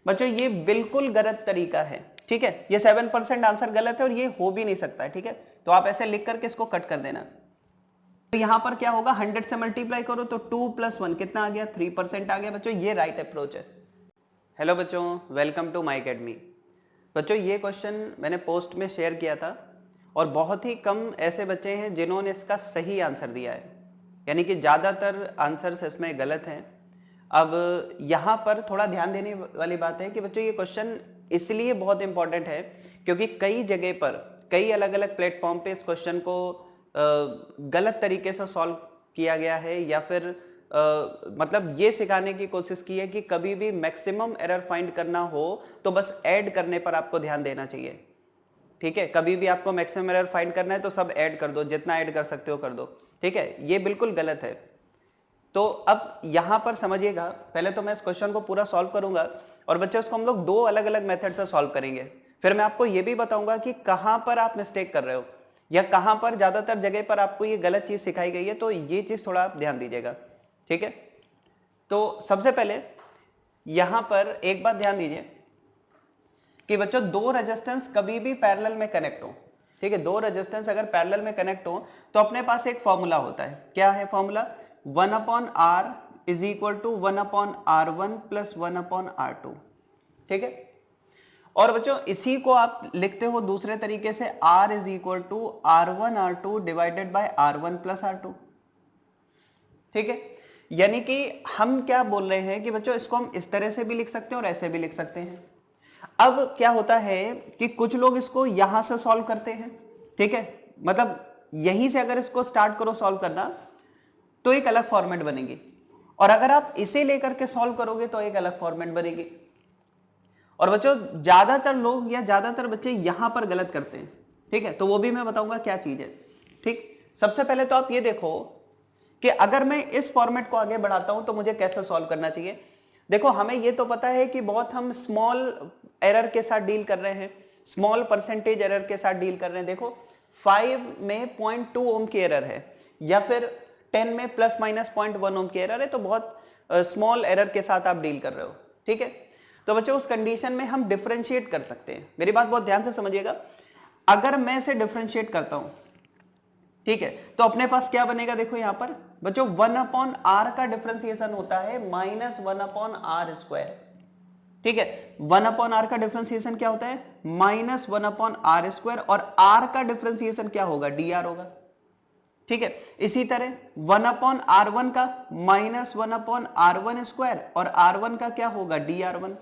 बच्चों ये बिल्कुल गलत तरीका है, ठीक है। ये 7% आंसर गलत है और ये हो भी नहीं सकता है, ठीक है। तो आप ऐसे लिख करके इसको कट कर देना। तो यहां पर क्या होगा, 100 से मल्टीप्लाई करो तो 2 + 1 कितना आ गया, 3% आ गया। बच्चों ये राइट अप्रोच है। हेलो बच्चों, वेलकम टू माय अकेडमी। बच्चों ये क्वेश्चन मैंने पोस्ट में शेयर किया था और बहुत ही कम ऐसे बच्चे हैं जिन्होंने इसका सही आंसर दिया है, यानी कि ज़्यादातर आंसर्स इसमें गलत हैं। अब यहाँ पर थोड़ा ध्यान देने वाली बात है कि बच्चों ये क्वेश्चन इसलिए बहुत इंपॉर्टेंट है क्योंकि कई जगह पर, कई अलग अलग प्लेटफॉर्म पे इस क्वेश्चन को गलत तरीके से सॉल्व किया गया है, या फिर मतलब ये सिखाने की कोशिश की है कि कभी भी मैक्सिमम एरर फाइंड करना हो तो बस ऐड करने पर आपको ध्यान देना चाहिए, ठीक है। कभी भी आपको मैक्सिमम एरर फाइंड करना है तो सब ऐड कर दो, जितना ऐड कर सकते हो कर दो, ठीक है। ये बिल्कुल गलत है। तो अब यहां पर समझिएगा, पहले तो मैं इस क्वेश्चन को पूरा सॉल्व करूंगा और बच्चों इसको हम लोग दो अलग अलग मेथड से सॉल्व करेंगे। फिर मैं आपको ये भी बताऊंगा कि कहां पर आप मिस्टेक कर रहे हो या कहां पर ज्यादातर जगह पर आपको ये गलत चीज सिखाई गई है, तो ये चीज थोड़ा आप ध्यान दीजिएगा, ठीक है। तो सबसे पहले यहां पर एक बात ध्यान दीजिए कि बच्चों दो रेजिस्टेंस कभी भी पैरेलल में कनेक्ट हो, ठीक है। दो रेजिस्टेंस अगर पैरेलल में कनेक्ट हो तो अपने पास एक फॉर्मूला होता है। क्या है formula? 1/r is equal to 1/r1 plus 1/r2, ठीक है। और बच्चों इसी को आप लिखते हो दूसरे तरीके से, r is equal to r1r2 divided by r1 plus r2, ठीक है। यानी कि हम क्या बोल रहे हैं कि बच्चों इसको हम इस तरह से भी लिख सकते हैं और ऐसे भी लिख सकते हैं। अब क्या होता है कि कुछ लोग इसको यहां से सॉल्व करते हैं, ठीक है। मतलब यहीं से अगर इसको स्टार्ट करो सॉल्व करना तो एक अलग फॉर्मेट बनेगी, और अगर आप इसे लेकर के सॉल्व करोगे तो एक अलग फॉर्मेट बनेगी। और बच्चों ज्यादातर लोग या ज्यादातर बच्चे यहां पर गलत करते हैं, ठीक है। तो वो भी मैं बताऊंगा क्या चीज है, ठीक। सबसे पहले तो आप ये देखो कि अगर मैं इस फॉर्मेट को आगे बढ़ाता हूं तो मुझे कैसे सॉल्व करना चाहिए। देखो हमें ये तो पता है कि बहुत हम स्मॉल एरर के साथ डील कर रहे हैं, स्मॉल परसेंटेज एरर के साथ डील कर रहे हैं। देखो 5 में 0.2 ओम की एरर है, या फिर 10 में प्लस माइनस 0.1 ओम की एरर है, तो बहुत स्मॉल एरर के साथ आप डील कर रहे हो, ठीक है। तो बच्चों उस कंडीशन में हम डिफरेंशिएट कर सकते हैं। मेरी बात बहुत ध्यान से समझिएगा। अगर मैं इसे डिफरेंशिएट करता हूं, ठीक है, तो अपने पास क्या बनेगा? देखो यहां पर बच्चों 1/r का डिफरेंशिएशन होता है -1/r², ठीक है। 1/r का डिफरेंशिएशन क्या होता है? -1/r², और r का डिफरेंशिएशन क्या होगा? dr होगा, ठीक है। इसी तरह 1/r1 का -1/r1², और r1 का क्या होगा? dr1।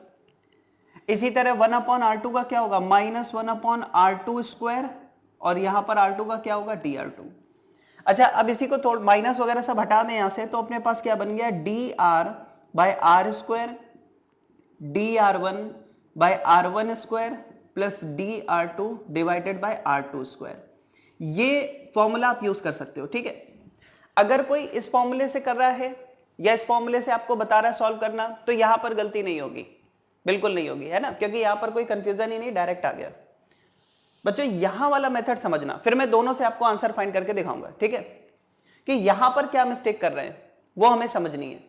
इसी तरह 1/r2 का क्या होगा? -1/r2², और यहां पर r2 का क्या होगा? dr2। अच्छा, अब इसी को थोड़ा माइनस वगैरह सब हटा दें यहां से, तो अपने पास क्या बन गया? dr/r² dr1/r1² plus dr2 divided by r2²। ये फॉर्मूला आप यूज कर सकते हो, ठीक है। अगर कोई इस फॉर्मूले से कर रहा है या इस फॉर्मूले से आपको बता रहा है सॉल्व करना, तो यहां पर गलती नहीं होगी, बिल्कुल नहीं होगी, है ना, क्योंकि यहां पर कोई कंफ्यूजन ही नहीं, डायरेक्ट आ गया। बच्चों यहां वाला मेथड समझना, फिर मैं दोनों से आपको आंसर फाइंड करके दिखाऊंगा, ठीक है, कि यहां पर क्या मिस्टेक कर रहे हैं वो हमें समझनी है,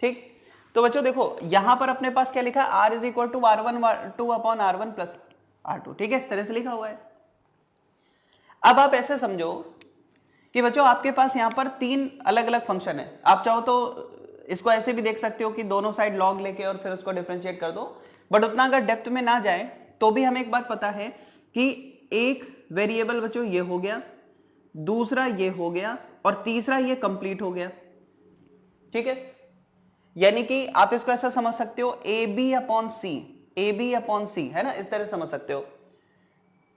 ठीक। तो बच्चों देखो यहां पर अपने पास क्या लिखा? r is equal to r1/r1 plus r2, ठीक है, इस तरह से लिखा हुआ है। अब आप ऐसे समझो कि बच्चों आपके पास यहां पर तीन अलग अलग फंक्शन है। आप चाहो तो इसको ऐसे भी देख सकते हो कि दोनों साइड लॉग लेके और फिर उसको डिफरेंशिएट कर दो, बट उतना अगर डेप्थ में ना जाए तो भी हमें एक बात पता है कि एक वेरिएबल बच्चों ये हो गया, दूसरा ये हो गया, और तीसरा ये कंप्लीट हो गया, ठीक है। यानी कि आप इसको ऐसा समझ सकते हो ab/c, ab/c, है ना, इस तरह समझ सकते हो।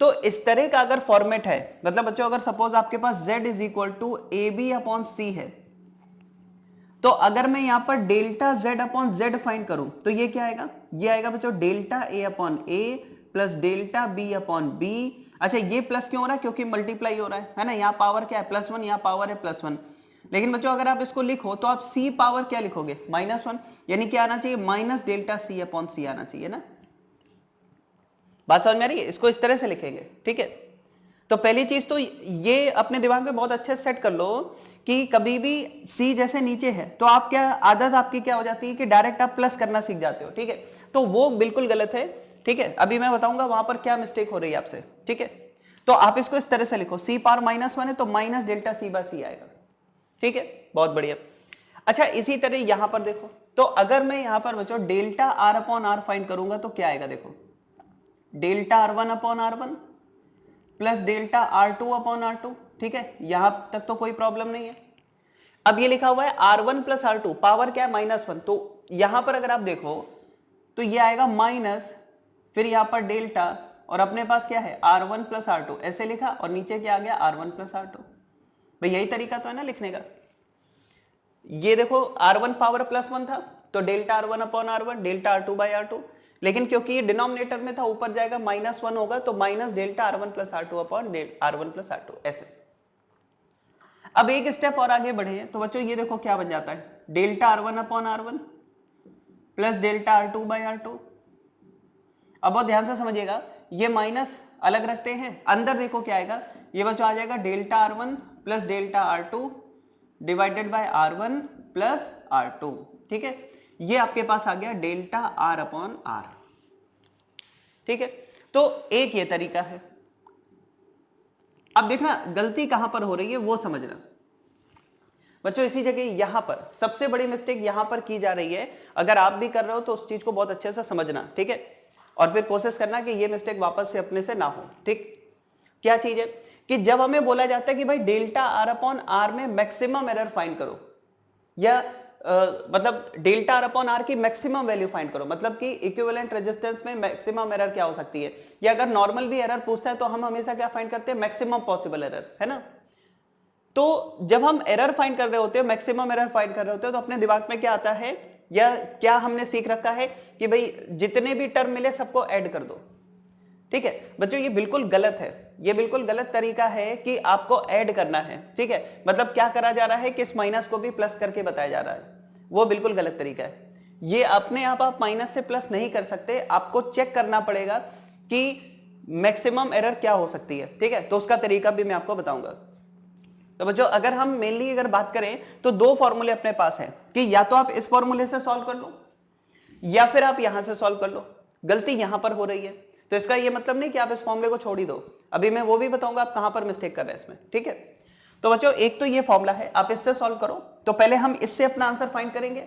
तो इस तरह का अगर फॉर्मेट है, मतलब बच्चों अगर सपोज आपके पास z is equal to ab/c है, तो अगर मैं यहां पर डेल्टा z/z फाइंड करूं तो ये क्या आएगा? ये आएगा बच्चों delta a/a plus delta b/b। अच्छा, ये प्लस क्यों हो रहा है? क्योंकि मल्टीप्लाई हो रहा है ना। यहाँ पावर क्या है? +1, यहाँ पावर है +1। लेकिन बच्चों अगर आप इसको लिखो तो आप c पावर क्या लिखोगे? -1, यानी क्या आना चाहिए? माइनस डेल्टा c/c आना चाहिए ना। बात समझ में आ रही है? इसको इस तरह से लिखेंगे, ठीक है। तो पहली चीज तो ये अपने दिमाग में बहुत अच्छे से सेट कर लो कि कभी भी c जैसे नीचे है तो आप क्या, आदत आपकी क्या हो जाती है कि डायरेक्ट आप प्लस करना सीख जाते हो, ठीक है। तो वो बिल्कुल गलत है, ठीक है। अभी मैं बताऊंगा वहां पर क्या मिस्टेक हो रही है आपसे, ठीक है। तो आप इसको इस तरह से लिखो, c पावर -1 है तो minus delta c by c आएगा, ठीक है, बहुत बढ़िया। अच्छा इसी तरह यहां पर देखो, तो अगर मैं यहां पर बच्चों delta r upon r find करूंगा तो क्या आएगा, देखो delta r1 upon r1 plus delta r2 upon r2, ठीक है, यहां तक तो कोई प्रॉब्लम नहीं है। अब ये लिखा हुआ है r1 प्लस r2, पावर क्या है -1, तो यहां पर अगर आप देखो तो ये आएगा माइनस, फिर यहां पर डेल्टा, और अपने पास क्या है r1 प्लस r2, ऐसे लिखा, और नीचे क्या आ गया r1 प्लस r2। भाई यही तरीका तो है ना लिखने का। ये देखो r1 पावर +1 था तो delta r1 upon r1 delta r2 by r2, लेकिन क्योंकि ये डिनोमिनेटर में था ऊपर जाएगा -1 होगा तो minus delta r1 plus r2 upon r1 plus r2 ऐसे। अब एक स्टेप और आगे बढ़े तो बच्चों ये देखो क्या बन जाता है, delta r1 upon r1 plus delta r2 by r2। अब बहुत ध्यान से समझिएगा, ये माइनस अलग रखते हैं, अंदर देखो क्या आएगा, ये बच्चों आ जाएगा delta r1 plus delta r2 divided by r1 plus r2, ठीक है। ये आपके पास आ गया डेल्टा r अपॉन r, ठीक है। तो एक ये तरीका है। अब देखना गलती कहां पर हो रही है वो समझना बच्चों। इसी जगह यहां पर सबसे बड़ी मिस्टेक यहां पर की जा रही है, अगर आप भी कर रहे हो तो उस चीज को बहुत अच्छे से समझना, ठीक है, और फिर कोशिश करना कि ये मिस्टेक वापस से अपने से ना हो, ठीक। क्या चीज है कि जब हमें बोला जाता है कि भाई डेल्टा r अपॉन r में मैक्सिमम एरर फाइंड करो, या मतलब डेल्टा r अपॉन r की मैक्सिमम वैल्यू फाइंड करो, मतलब कि इक्विवेलेंट रेजिस्टेंस में मैक्सिमम एरर क्या हो सकती है, या अगर नॉर्मल भी एरर पूछता है तो हम हमेशा क्या फाइंड करते हैं, मैक्सिमम पॉसिबल एरर, है ना। तो जब हम एरर फाइंड कर रहे होते हैं, मैक्सिमम एरर फाइंड कर रहे होते हैं, तो अपने दिमाग में क्या आता है, या क्या हमने सीख रखा है कि भाई जितने भी टर्म मिले सबको ऐड कर दो, ठीक है। बच्चों ये बिल्कुल गलत है, ये बिल्कुल गलत तरीका है कि आपको ऐड करना है, ठीक है। मतलब क्या करा जा रहा है कि इस माइनस को भी प्लस करके बताया जा रहा है, वो बिल्कुल गलत तरीका है। ये अपने आप माइनस से प्लस नहीं कर सकते, आपको चेक करना पड़ेगा कि मैक्सिमम एरर क्या हो सकती है, ठीक है। तो उसका तरीका भी मैं आपको बताऊंगा। तो बच्चों अगर हम मेनली अगर बात करें तो दो फॉर्मूले अपने पास हैं कि या तो आप इस फॉर्मूले से सॉल्व कर लो या फिर आप यहां से सॉल्व कर लो। गलती यहां पर हो रही है, तो इसका ये मतलब नहीं कि आप इस फॉर्मूले को छोड़ ही दो, अभी मैं वो भी बताऊंगा आप कहां पर मिस्टेक कर रहे हैं इसमें, ठीक है। तो बच्चों एक तो ये फॉर्मूला है, आप इससे सॉल्व करो, तो पहले हम इससे अपना आंसर फाइंड करेंगे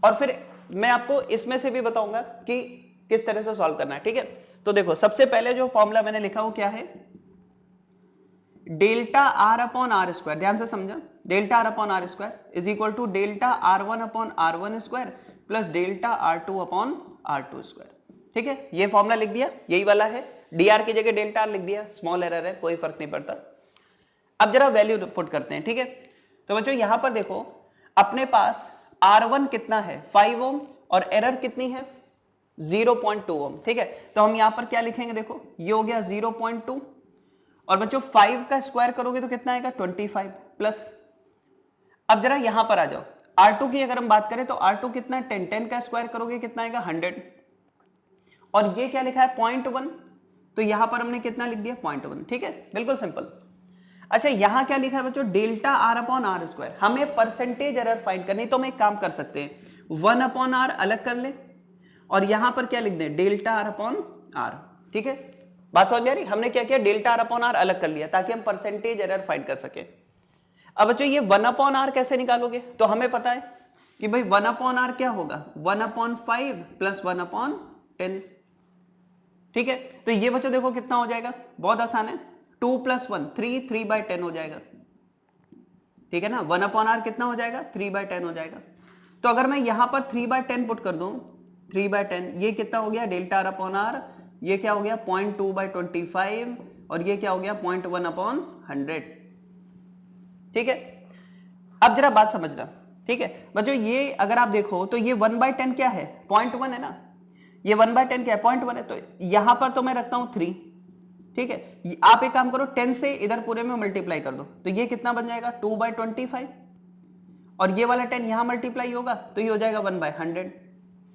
और फिर मैं आपको इसमें से भी बताऊंगा कि किस तरह से सॉल्व करना है, ठीक है। तो देखो सबसे पहले जो फॉर्मूला मैंने लिखा वो क्या है, delta R upon R square, ध्यान से समझा, delta R upon R square is equal to delta r1 upon r1 square plus delta r2 upon r2 square, ठीक है। ये फॉर्मूला लिख दिया, यही वाला है, dr की जगह डेल्टा आर लिख दिया, स्मॉल एरर है, कोई फर्क नहीं पड़ता। अब जरा वैल्यू पुट करते हैं, ठीक है। तो बच्चों यहां पर देखो अपने पास r1 कितना है 5 ओम और एरर कितनी है 0.2 ओम, ठीक है। तो हम यहां पर क्या लिखेंगे, देखो ये हो गया 0.2 और बच्चों 5 का स्क्वायर करोगे तो कितना आएगा 25 प्लस। अब जरा यहां पर आ जाओ, R2 की अगर हम बात करें तो R2 कितना है 10, 10 का स्क्वायर करोगे कितना आएगा 100, और ये क्या लिखा है 0.1, तो यहां पर हमने कितना लिख दिया 0.1, ठीक है, बिल्कुल सिंपल। अच्छा यहां क्या लिखा है बच्चों, delta R upon R square, हमें परसेंटेज एरर फाइंड करनी, तो हम एक काम कर सकते हैं 1 अपॉन आर अलग कर ले और यहां पर क्या लिख दें डेल्टा आर अपॉन आर, ठीक है। बात समझ में आ रही, हमने क्या किया डेल्टा आर अपॉन आर अलग कर लिया ताकि हम परसेंटेज एरर फाइंड कर सके। अब बच्चों ये 1 अपॉन आर कैसे निकालोगे, तो हमें पता है कि भाई 1 अपॉन आर क्या होगा 1 अपॉन 5 प्लस 1 अपॉन 10, ठीक है। तो ये बच्चों देखो कितना हो जाएगा, बहुत आसान है, 2 प्लस 1 3, 3/10 हो जाएगा, ठीक है ना। 1 अपॉन आर कितना हो जाएगा 3/10 हो जाएगा। तो अगर मैं यहां पर 3/10 पुट कर दूं, 3/10 ये कितना हो गया डेल्टा आर अपॉन आर, ये क्या हो गया 0.2/25 और ये क्या हो गया 0.1 अपॉन 100, ठीक है। अब जरा बात समझना, ठीक है बच्चों, ये अगर आप देखो तो ये 1/10 क्या है 0.1 है ना, ये 1/10 क्या है 0.1 है, तो यहां पर तो मैं रखता हूं 3, ठीक है। आप एक काम करो 10 से इधर पूरे में मल्टीप्लाई कर दो, तो ये कितना बन जाएगा 2/25 और ये वाला 10 यहां मल्टीप्लाई होगा तो ये हो जाएगा 1/100,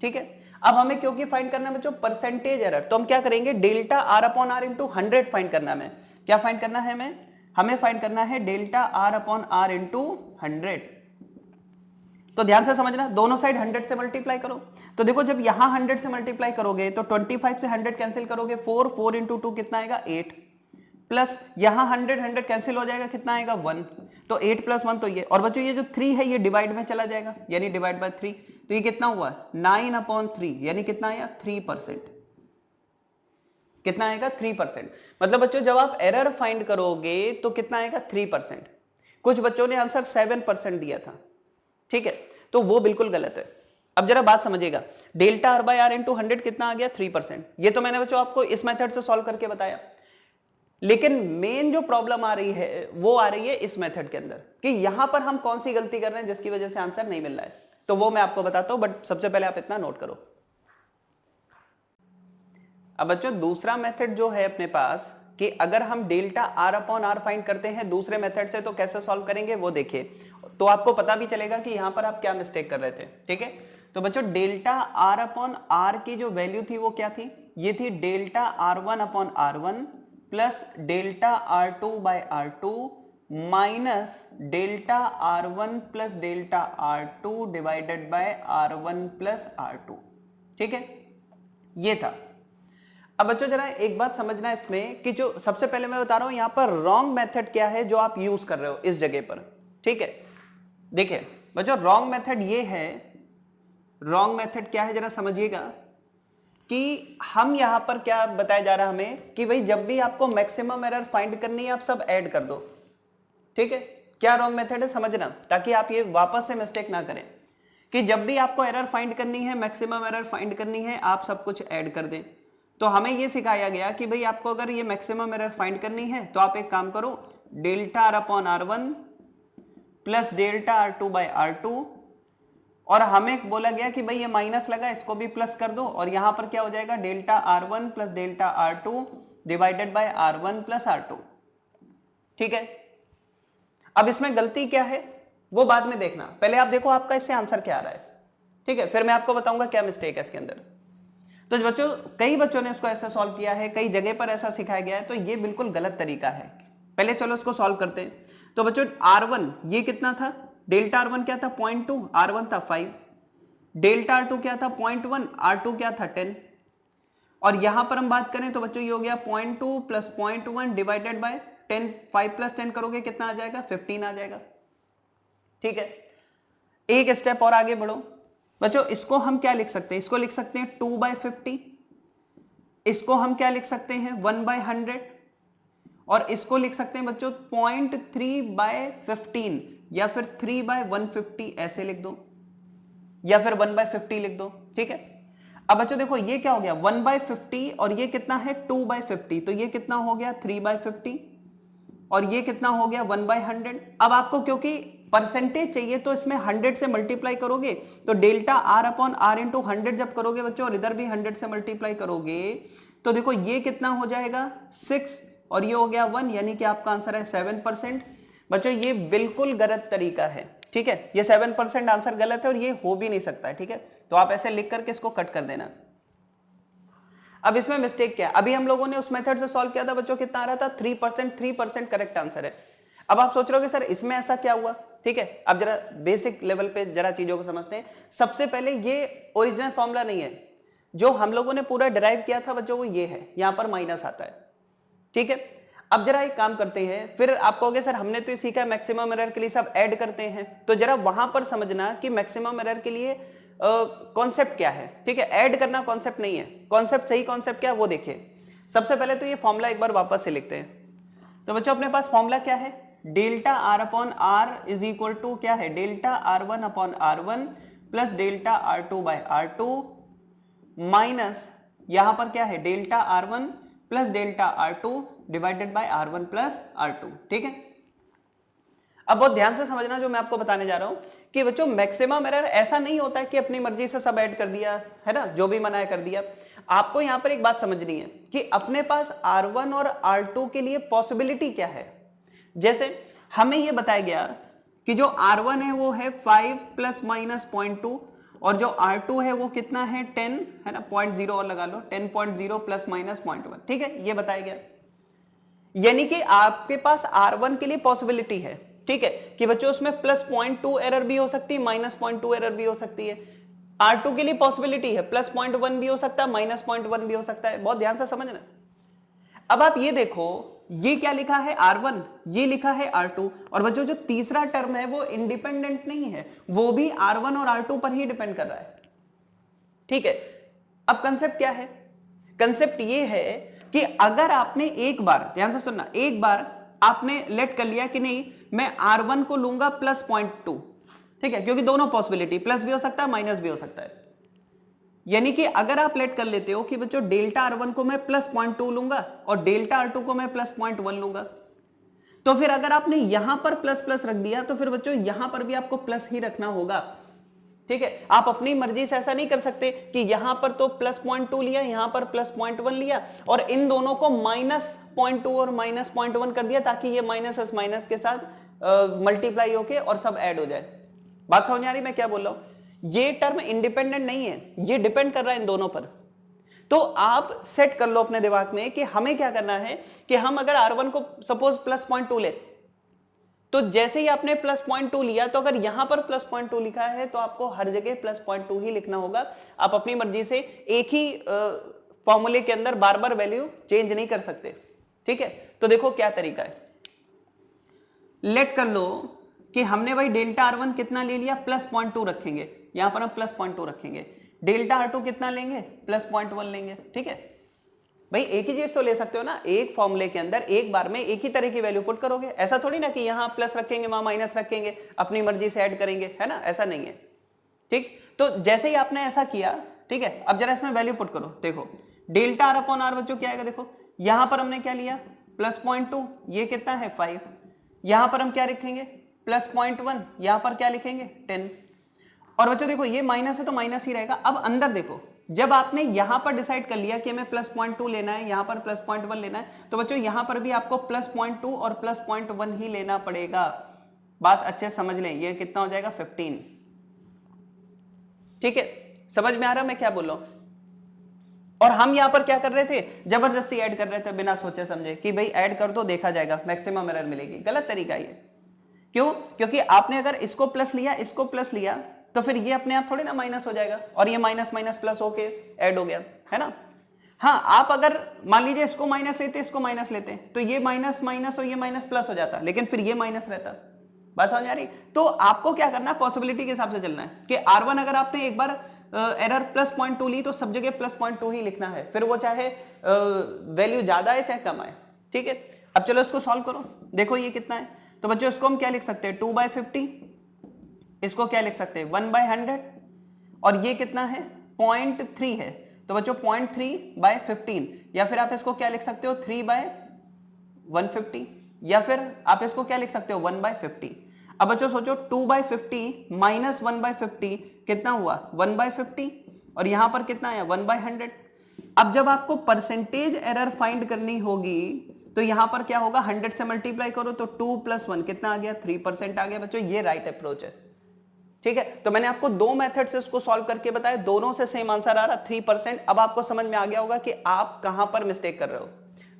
ठीक है। अब हमें क्योंकि फाइंड करना है बच्चों परसेंटेज एरर, तो हम क्या करेंगे delta R upon R into 100 find करना है, क्या फाइंड करना है हमें फाइंड करना है delta R upon R into 100। तो ध्यान से समझना, दोनों साइड 100 से मल्टीप्लाई करो। तो देखो जब यहां 100 से मल्टीप्लाई करोगे तो 25 से 100 कैंसिल करोगे 4 इंटू 2 कितना आएगा 8, प्लस यहां 100 कैंसिल हो जाएगा कितना आएगा 1, तो 8 प्लस 1 तो ये, और बच्चों ये जो 3 है ये डिवाइड में चला जाएगा यानी डिवाइड बाय 3, तो ये कितना हुआ 9/3 यानी कितना आया 3%, कितना आएगा 3%। मतलब बच्चों जब आप एरर फाइंड करोगे तो कितना आएगा 3%। कुछ बच्चों ने आंसर 7% दिया था, ठीक है, तो वो बिल्कुल गलत है। अब जरा बात समझिएगा, delta R by R into 100 कितना आ गया 3%। ये तो मैंने बच्चों आपको इस मेथड से सॉल्व करके बताया, लेकिन मेन जो प्रॉब्लम आ रही है वो आ रही है इस मेथड के अंदर कि यहां पर हम कौन सी गलती कर रहे हैं जिसकी वजह से आंसर नहीं मिल रहा है, तो वो मैं आपको बताता हूं, बट सबसे पहले आप इतना नोट करो। अब बच्चों दूसरा मेथड जो है अपने पास कि अगर हम delta R upon R find करते हैं दूसरे मेथड से तो कैसे सॉल्व करेंगे वो देखिए, तो आपको पता भी चलेगा कि यहां पर आप क्या मिस्टेक कर रहे थे, ठीक है। तो बच्चों डेल्टा आर अपॉन आर की जो वैल्यू थी वो क्या थी, ये थी delta R1 upon R1 plus delta R2 by R2 minus delta R1 plus delta R2 divided by R1 plus R2, ठीक है, ये था। अब बच्चों जरा एक बात समझना इसमें कि जो सबसे पहले मैं बता रहा हूं यहां पर रॉन्ग मेथड क्या है जो आप यूज कर रहे हो इस जगह पर, ठीक है। देखिए बच्चों रॉन्ग मेथड ये है, रॉन्ग मेथड क्या है जरा समझिएगा कि हम यहां पर क्या बताया जा रहा है हमें कि भाई जब भी आपको मैक्सिमम एरर फाइंड करनी है आप सब ऐड कर दो, ठीक है। क्या रॉन्ग मेथड है समझना, ताकि आप ये वापस से मिस्टेक ना करें कि जब भी आपको एरर फाइंड करनी है, मैक्सिमम एरर फाइंड करनी है, आप सब कुछ ऐड कर दें। तो हमें यह सिखाया गया कि भाई आपको अगर ये मैक्सिमम एरर फाइंड करनी है तो आप एक काम करो, delta R upon R1 plus delta R2 by R2, और हमें बोला गया कि भाई ये माइनस लगा इसको भी प्लस कर दो, और यहां पर क्या हो जाएगा delta R1 plus delta R2 divided by R1 plus R2, ठीक है। अब इसमें गलती क्या है वो बाद में देखना, पहले आप देखो आपका इससे आंसर क्या आ रहा है, ठीक है, फिर मैं आपको बताऊंगा क्या मिस्टेक है इसके अंदर। तो बच्चों कई बच्चों ने इसको ऐसा सॉल्व किया है, कई जगह पर ऐसा सिखाया गया है, तो ये बिल्कुल गलत तरीका है। पहले चलो इसको सॉल्व करते हैं। तो बच्चों R1 ये कितना था, डेल्टा R1 क्या था 0.2, R1 था 5, डेल्टा R2 क्या था 0.1, R2 क्या था 10, और यहां पर हम बात करें तो बच्चों ये हो गया 0.2 प्लस 0.1 डिवाइडेड बाय 10, 5 प्लस 10 करोगे कितना आ जाएगा 15 आ जाएगा, ठीक है। एक स्टेप और आगे बढ़ो बच्चों, इसको हम क्या लिख सकते हैं, इसको लिख सकते हैं 2/50, इसको हम क्या लिख सकते हैं 1/100, और इसको लिख सकते हैं बच्चों 0.3/15 या फिर 3/150 ऐसे लिख दो, या फिर 1/50 लिख दो, ठीक है। अब बच्चों देखो ये क्या हो गया 1/50 और ये कितना है 2/50, तो ये कितना हो गया 3/50 और ये कितना हो गया 1/100। अब आपको क्योंकि परसेंटेज चाहिए तो इसमें 100 से मल्टीप्लाई करोगे, तो delta R upon R into 100 जब करोगे बच्चों और इधर भी 100 से मल्टीप्लाई करोगे तो देखो ये कितना हो जाएगा 6 और ये हो गया 1, यानी कि आपका आंसर है 7%। बच्चों ये बिल्कुल गलत तरीका है, ठीक है, ये 7% आंसर गलत है और ये हो भी नहीं सकता है, ठीक है। तो आप ऐसे लिख करके इसको कट कर देना। अब इसमें मिस्टेक क्या है, अभी हम लोगों ने उस मेथड से सॉल्व किया था बच्चों कितना आ रहा था 3%, 3% करेक्ट आंसर है। अब आप सोच रहे हो कि सर इसमें ऐसा क्या हुआ, ठीक है। अब जरा बेसिक लेवल पे जरा चीजों को समझते हैं। सबसे पहले ये ओरिजिनल फॉर्मूला नहीं है, जो हम लोगों ने पूरा डिराइव किया था बच्चों वो ये है, यहां पर माइनस आता है, ठीक है। अब जरा एक काम करते हैं, फिर आप कहोगे सर हमने तो ये सीखा मैक्सिमम एरर के लिए सब ऐड करते हैं, तो जरा वहां पर समझना कि मैक्सिमम एरर के लिए कॉन्सेप्ट क्या है, ठीक है। ऐड करना कॉन्सेप्ट नहीं है, कॉन्सेप्ट सही कॉन्सेप्ट क्या है वो देखिए। सबसे पहले तो ये फॉर्मूला एक बार वापस से लिखते हैं। तो बच्चों अपने पास फॉर्मूला क्या है, delta R upon R is equal to क्या है delta R1 upon R1 plus delta R2 by R2 minus यहां पर क्या है delta R1 plus delta R2 divided by R1 plus R2, ठीक है। अब बहुत ध्यान से समझना जो मैं आपको बताने जा रहा हूं कि बच्चों मैक्सिमम एरर ऐसा नहीं होता है कि अपनी मर्जी से सब ऐड कर दिया है ना, जो भी मना है कर दिया। आपको यहां पर एक बात समझनी है कि अपने पास R1 और R2 के लिए पॉसिबिलिटी क्या है। जैसे हमें यह बताया गया कि जो R1 है वो है 5 प्लस माइनस 0.2 और जो R2 है वो कितना है 10 है ना, 0.0 और लगा लो 10.0 प्लस माइनस 0.1, ठीक है, ये बताया गया। यानी कि आपके पास R1 के लिए पॉसिबिलिटी है ठीक है, कि बच्चों उसमें प्लस 0.2 एरर भी हो सकती है, माइनस 0.2 एरर भी हो सकती है। R2 के लिए पॉसिबिलिटी है प्लस 0.1 भी हो सकता है, माइनस 0.1 भी हो सकता है। बहुत ध्यान से समझना। अब आप ये देखो, ये क्या लिखा है R1, ये लिखा है R2, और बच्चों जो तीसरा टर्म है वो इंडिपेंडेंट नहीं है, वो भी R1 और R2 पर ही डिपेंड कर रहा है। ठीक है, अब कंसेप्ट क्या है? कंसेप्ट ये है कि अगर आपने एक बार, ध्यान से सुनना, एक बार आपने लेट कर लिया कि नहीं मैं R1 को लूंगा प्लस 0.2, ठीक है, क्योंकि दोनों पॉसिबिलिटी, प्लस भी हो सकता है माइनस भी हो सकता है। यानी कि अगर आप लेट कर लेते हो कि बच्चों डेल्टा R1 को मैं प्लस 0.2 लूंगा और डेल्टा R2 को मैं प्लस 0.1 लूंगा, तो फिर अगर आपने यहां पर प्लस प्लस रख दिया तो फिर बच्चों यहां पर भी आपको प्लस ही रखना होगा। ठीक है, आप अपनी मर्जी से ऐसा नहीं कर सकते कि यहां पर तो प्लस 0.2 लिया, यहां पर प्लस 0.1 लिया और इन दोनों को माइनस 0.2 और माइनस 0.1 कर दिया ताकि ये माइनस माइनस के साथ मल्टीप्लाई होके और सब ऐड हो जाए। बात समझ आ रही मैं क्या बोल रहा हूं? ये टर्म इंडिपेंडेंट नहीं है, ये डिपेंड कर रहा है इन दोनों पर। तो आप सेट कर लो अपने दिमाग में कि हमें क्या करना है कि हम अगर R1 को सपोज प्लस 0.2 ले, तो जैसे ही आपने प्लस 0.2 लिया तो अगर यहां पर प्लस 0.2 लिखा है तो आपको हर जगह प्लस 0.2 ही लिखना होगा। आप अपनी मर्जी से एक ही फॉर्मूले के अंदर बार बार वैल्यू चेंज नहीं कर सकते। ठीक है, तो देखो क्या तरीका है। लेट कर लो कि हमने भाई डेल्टा R1 कितना ले लिया, प्लस 0.2 रखेंगे, यहां पर हम प्लस 0.2 रखेंगे। डेल्टा R2 कितना लेंगे, प्लस 0.1 लेंगे। ठीक है भाई, एक ही चीज तो ले सकते हो ना, एक फॉर्मूले के अंदर एक बार में एक ही तरह की वैल्यू पुट करोगे। ऐसा थोड़ी ना कि यहां प्लस रखेंगे वहां माइनस रखेंगे, अपनी मर्जी से ऐड करेंगे, है ना, ऐसा नहीं है। ठीक, तो जैसे ही आपने ऐसा किया, ठीक है, अब जरा इसमें वैल्यू पुट करो। देखो डेल्टा R अपॉन R बच्चों क्या आएगा, देखो यहां पर हमने क्या लिया प्लस 0.2, ये कितना है 5, यहां पर हम क्या लिखेंगे प्लस 0.1, यहां पर क्या लिखेंगे 10, और बच्चों देखो ये माइनस है तो माइनस ही रहेगा। अब अंदर देखो, जब आपने यहां पर डिसाइड कर लिया कि हमें प्लस 0.2 लेना है, यहां पर प्लस 0.1 लेना है, तो बच्चों यहां पर भी आपको प्लस 0.2 और प्लस 0.1 ही लेना पड़ेगा। बात अच्छे समझ लें, ये कितना हो जाएगा 15। ठीक है, समझ में आ रहा है मैं क्या बोल रहा हूं? और हम यहां पर क्या कर रहे थे, जबरदस्ती ऐड कर रहे थे बिना सोचे समझे कि भाई ऐड कर दो देखा जाएगा मैक्सिमम एरर मिलेगी। गलत तरीका ये। क्यों? क्योंकि आपने अगर इसको प्लस लिया, इसको प्लस लिया, तो फिर ये अपने आप थोड़ी ना माइनस हो जाएगा और ये माइनस माइनस प्लस होके ऐड हो गया, है ना। हाँ, आप अगर मान लीजिए इसको माइनस लेते, इसको माइनस लेते, तो ये माइनस माइनस और ये माइनस प्लस हो जाता, लेकिन फिर ये माइनस रहता। बात समझ आ रही? तो आपको क्या करना है, पॉसिबिलिटी के हिसाब से चलना है कि R1 अगर आपने एक बार एरर प्लस 0.2 ली तो सब जगह प्लस 0.2 ही लिखना है, फिर वो चाहे वैल्यू ज्यादा है चाहे कम आए। ठीक है, अब चलो इसको सॉल्व करो। देखो ये कितना है, तो बच्चों इसको हम क्या लिख सकते हैं 2/50, इसको क्या लिख सकते हैं 1/100, और ये कितना है 0.3 है, तो बच्चों 0.3/15, या फिर आप इसको क्या लिख सकते हो 3/150, या फिर आप इसको क्या लिख सकते हो 1/50। अब बच्चों सोचो 2/50 माइनस 1/50 कितना हुआ 1/50, और यहां पर कितना आया 1/100। अब जब आपको परसेंटेज एरर फाइंड करनी होगी तो यहां पर क्या होगा, 100 से मल्टीप्लाई करो तो 2 + 1 कितना आ गया 3% आ गया। बच्चों ये राइट अप्रोच है। ठीक है, तो मैंने आपको दो मेथड से उसको सॉल्व करके बताया, दोनों से सेम आंसर आ रहा 3%। अब आपको समझ में आ गया होगा कि आप कहां पर मिस्टेक कर रहे हो।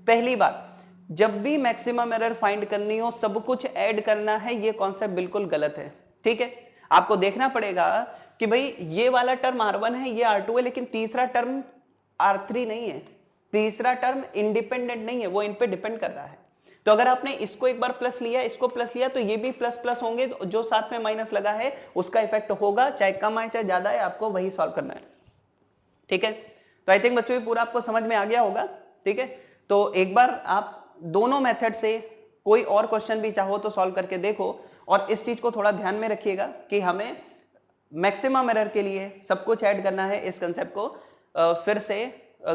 पहली बात, जब भी मैक्सिमम एरर फाइंड करनी हो सब कुछ ऐड करना है, ये कॉन्सेप्ट बिल्कुल गलत है। ठीक है, आपको देखना पड़ेगा कि भाई ये वाला टर्म R1 है, ये R2 है, लेकिन तीसरा टर्म R3 नहीं है, तीसरा टर्म इंडिपेंडेंट नहीं है, वो इन पे डिपेंड कर रहा है। तो अगर आपने इसको एक बार प्लस लिया, इसको प्लस लिया, तो ये भी प्लस प्लस होंगे, जो साथ में माइनस लगा है उसका इफेक्ट होगा, चाहे कम आए चाहे ज्यादा है, आपको वही सॉल्व करना है। ठीक है, तो आई थिंक बच्चों ये पूरा आपको समझ में आ गया होगा। ठीक है, तो एक बार आप दोनों मेथड से कोई और क्वेश्चन भी चाहो तो सॉल्व करके देखो, और इस चीज को थोड़ा ध्यान में रखिएगा कि हमें मैक्सिमम एरर के लिए सब कुछ ऐड करना है। इस कंसेप्ट को फिर से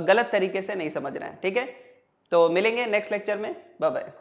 गलत तरीके से नहीं समझना है। ठीक है, तो मिलेंगे नेक्स्ट लेक्चर में। Bye bye.